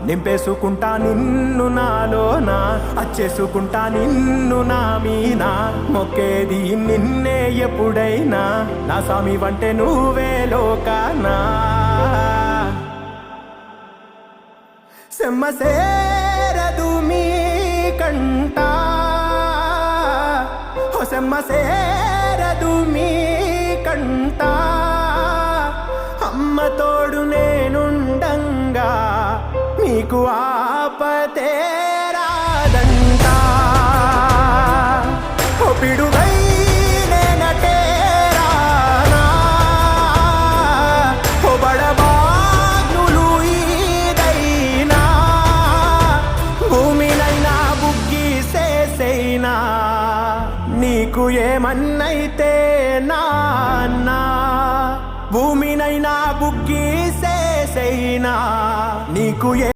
నింపేసుకుంటా నిన్ను నాలోన, అచ్చేసుకుంటా నిన్ను నా మీన, మొక్కేది నిన్నే ఎప్పుడైనా, నా స్వామి వంటే నువ్వే లోకానా. సెమ్మసేరదు మీ కంట, సెమ్మసేరదు మీ కంట, అమ్మ తోడు నేనుండంగా మీకు ఆపతే రాదంట. ఓ పిడుగై నేనటే రానా, ఓ బడబాగ్నులు ఈదైనా, భూమినైనా బుగ్గిసేసైనా, నీకు ఏమన్నైతే నాన్న, భూమినైనా బుగ్గిసేసైనా, నీకు